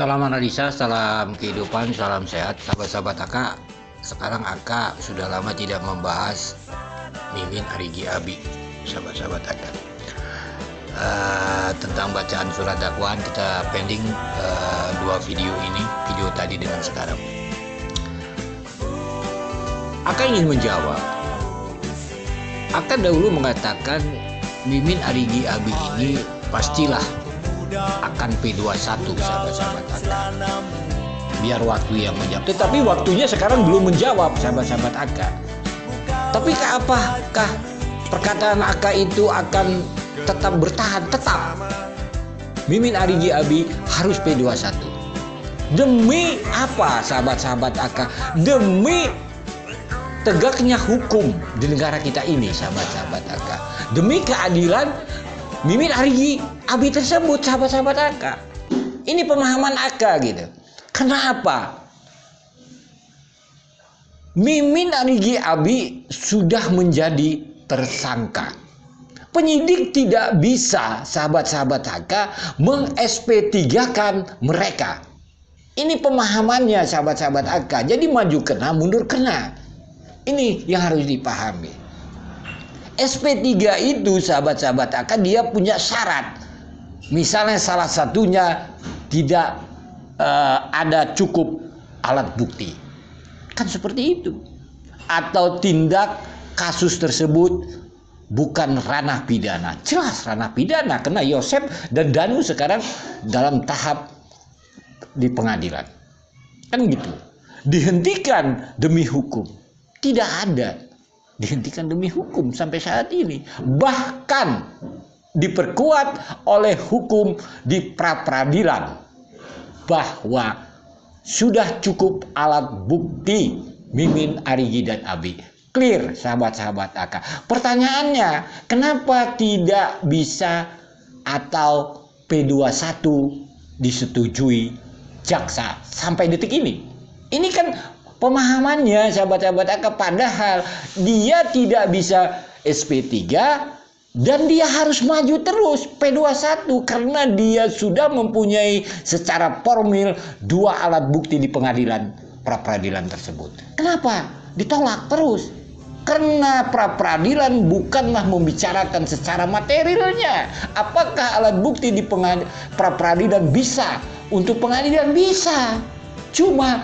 Salam analisa, salam kehidupan, salam sehat, sahabat-sahabat AK. Sekarang AK sudah lama tidak membahas Mimin Arigi Abi, sahabat-sahabat AK. Tentang bacaan surat dakwaan kita pending dua video ini, video tadi dengan sekarang. AK ingin menjawab. AK dahulu mengatakan Mimin Arigi Abi ini pastilah akan P21, sahabat-sahabat AK. Biar waktu yang menjawab. Tetapi waktunya sekarang belum menjawab, sahabat-sahabat AK. Tapi apakah perkataan AK itu akan tetap bertahan? Tetap. Mimin Arigi Abi harus P21. Demi apa, sahabat-sahabat AK? Demi tegaknya hukum di negara kita ini, sahabat-sahabat AK. Demi keadilan Mimin Arigi Abi tersebut, sahabat-sahabat AK. Ini pemahaman AK gitu. Kenapa? Mimin Arigi Abi sudah menjadi tersangka. Penyidik tidak bisa, sahabat-sahabat AK, meng-SP3-kan mereka. Ini pemahamannya, sahabat-sahabat AK. Jadi maju kena, mundur kena. Ini yang harus dipahami. SP3 itu, sahabat-sahabat AK, dia punya syarat. Misalnya salah satunya tidak ada cukup alat bukti. Kan seperti itu. Atau tindak kasus tersebut bukan ranah pidana. Jelas ranah pidana, karena Yosep dan Danu sekarang dalam tahap di pengadilan. Kan gitu. Dihentikan demi hukum. Tidak ada. Dihentikan demi hukum sampai saat ini. Bahkan diperkuat oleh hukum di pra-peradilan bahwa sudah cukup alat bukti Mimin Arigi dan Abi. Clear, sahabat-sahabat AK. Pertanyaannya, kenapa tidak bisa atau P21 disetujui jaksa sampai detik ini? Ini kan pemahamannya, sahabat-sahabat AK, padahal dia tidak bisa SP3 dan dia harus maju terus P21 karena dia sudah mempunyai secara formil dua alat bukti di pengadilan pra-peradilan tersebut. Kenapa ditolak terus? Karena pra-peradilan bukanlah membicarakan secara materialnya. Apakah alat bukti di pra-peradilan bisa? Untuk pengadilan bisa. Cuma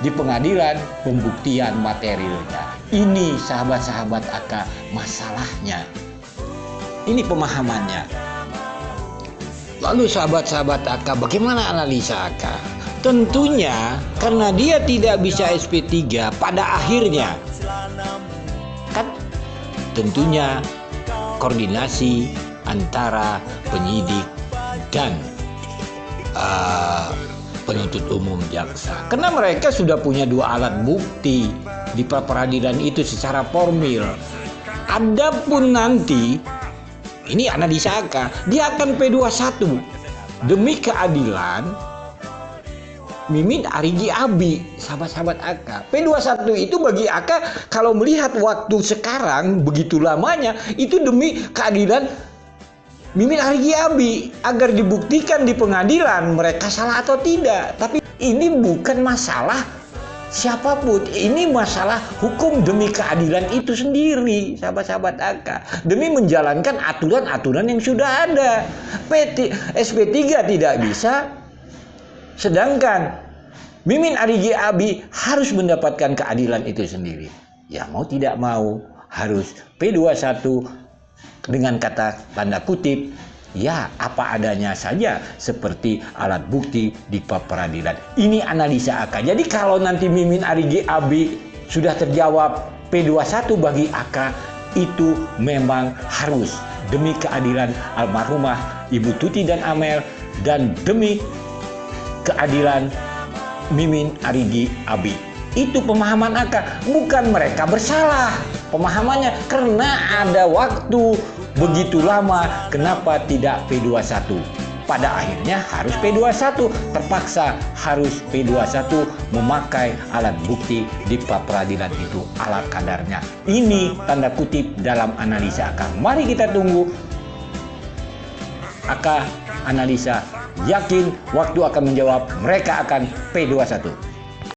di pengadilan pembuktian materialnya. Ini, sahabat-sahabat AK, masalahnya. Ini pemahamannya. Lalu sahabat-sahabat AK, bagaimana analisa AK? Tentunya karena dia tidak bisa SP3 pada akhirnya. Kan tentunya koordinasi antara penyidik dan penuntut umum jaksa. Karena mereka sudah punya dua alat bukti di pra-peradilan itu secara formil. Adapun nanti, ini analisa AK, dia akan P21 demi keadilan Mimin Arigi Abi, sahabat-sahabat AK. P21 itu bagi AK, kalau melihat waktu sekarang begitu lamanya, itu demi keadilan Mimin Arigi Abi agar dibuktikan di pengadilan mereka salah atau tidak. Tapi ini bukan masalah siapapun, ini masalah hukum demi keadilan itu sendiri, sahabat-sahabat AK, demi menjalankan aturan-aturan yang sudah ada. SP3 tidak bisa, sedangkan Mimin Arigi Abi harus mendapatkan keadilan itu sendiri. Ya mau tidak mau harus P21 dengan kata tanda kutip, ya apa adanya saja seperti alat bukti di pra-peradilan. Ini analisa AK. Jadi kalau nanti Mimin Arigi Abi sudah terjawab P21 bagi AK, itu memang harus demi keadilan almarhumah Ibu Tuti dan Amel dan demi keadilan Mimin Arigi Abi. Itu pemahaman AK, bukan mereka bersalah. Pemahamannya karena ada waktu begitu lama, kenapa tidak P21? Pada akhirnya harus P21, terpaksa harus P21 memakai alat bukti di pra-peradilan itu, alat kadarnya. Ini tanda kutip dalam analisa AK. Mari kita tunggu AK analisa Yakin waktu akan menjawab, mereka akan P21.